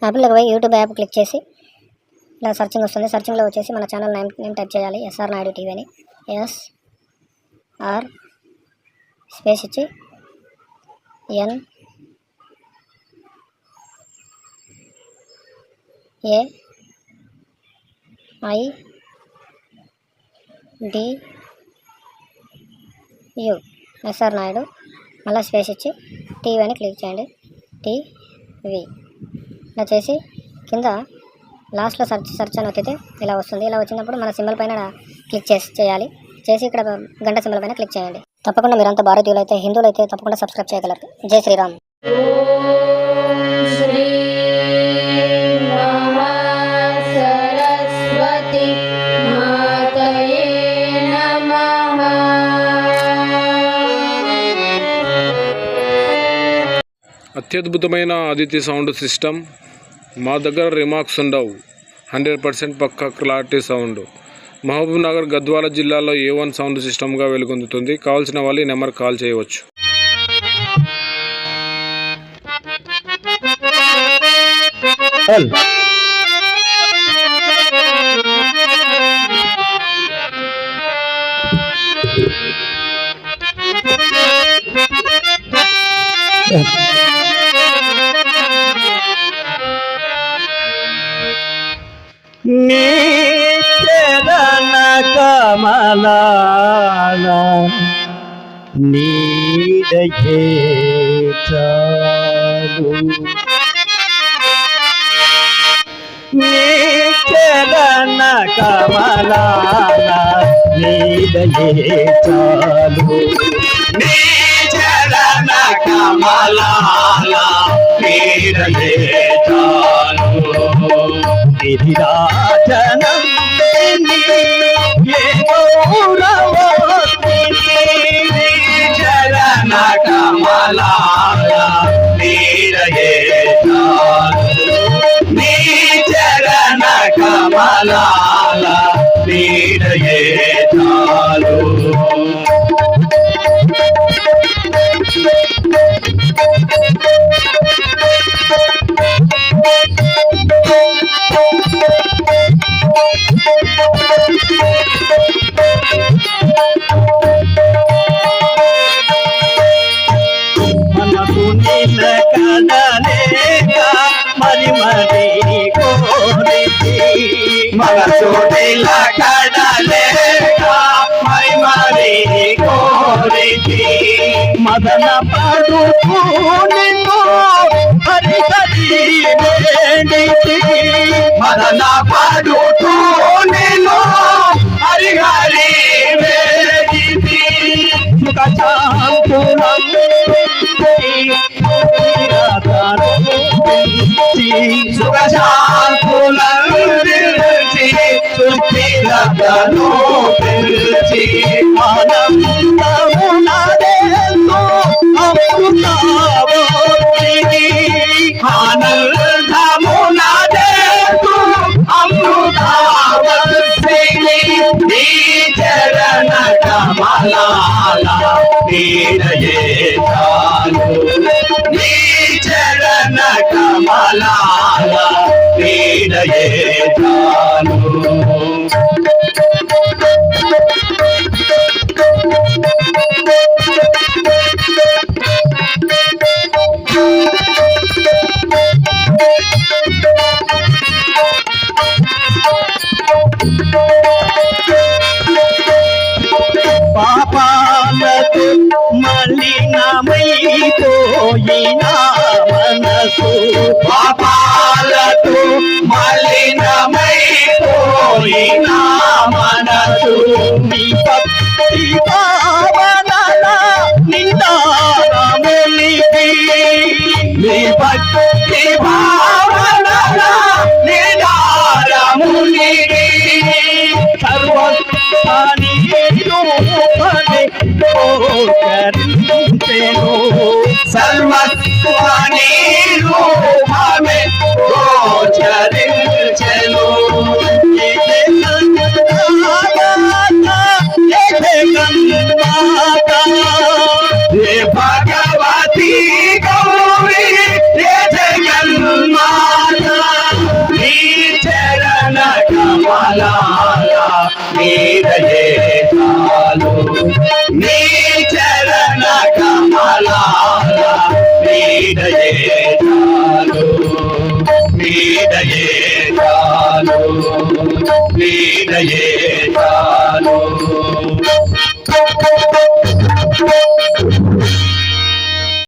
యాప్లోకి పోయి YouTube app click చేసి ఇలా సర్చింగ్ వస్తుంది. సర్చింగ్లో వచ్చేసి మన ఛానల్ నేమ్ టైప్ చేయాలి. ఎస్ఆర్ నాయుడు టీవీ అని. SR స్పేస్ ఇచ్చి NAIDU ఎస్ఆర్ నాయుడు మళ్ళీ స్పేస్ ఇచ్చి టీవీ అని క్లిక్ చేయండి. టీవీ ఇలా చేసి కింద లాస్ట్లో సెర్చ్ అని వచ్చితే ఇలా వస్తుంది. ఇలా వచ్చినప్పుడు మన సింబల్ పైన క్లిక్ చేయాలి. చేసి ఇక్కడ గంట సింబల్ పైన క్లిక్ చేయండి. తప్పకుండా మీరంతా భారతీయులు అయితే హిందువులు అయితే తప్పకుండా సబ్స్క్రైబ్ చేయగలరు. జై శ్రీరామ్. అత్యద్భుతమైన అదితి సౌండ్ సిస్టమ్ మా దగ్గర రిమార్క్స్ ఉండవు. 100% పక్కా క్లారిటీ సౌండ్. మహబూబ్ నగర్ గద్వాల జిల్లాలో A1 సౌండ్ సిస్టమ్గా వెలుగొందుతుంది. కావాల్సిన వాళ్ళు ఈ నెంబర్ కాల్ చేయవచ్చు. నీ చరణ కమలాల నీడయే చాలు. నీ చరణ కమలాల నీడయే చాలు. నీ చరణ కమలాల నీడయే చాలు. గిరిరాజనం చరణ కమలాల నీడయే చాలు. నీ చరణ కమలాల నీడయే చాలు. మనసు నిన్న కదలేక మరి మరి కోరితి. మనసు నిన్న కదలేక మరి మరి కోరితి. మదన పడుతూ నిన్ను హరి హరి వేడితి. మదన పడుతూ నిన్ను హరి హరి వేడితి. సుఖ శాంతులం సుఖ శాంతులను సుఖిరతను పిలిచి ఆనందమునదేందో అమృతావోతిని. ఆనందమునదేందో అమృతావోతిని. నీ చరణ కమలాల నీడయే చాలు. నీ చరణ కమలాల నీడయే చాలు. పాపాలకు మలినమైపోయిన మనసు. పాపాలకు మలినమైపోయిన మనసు. నీ భక్తి భావన నిందారమునికి. నీ భక్తి భావన నిందారమునికి. సర్వస్థాని రూపని గోచరించెను. సర్వస్వాని రూపమే గోచరించెను. భగవతి గౌరీ జగన్మాత. నీడయే చాలు నీ చరణ కమలాల నీడయే చాలు నీడయే చాలు నీడయే చాలు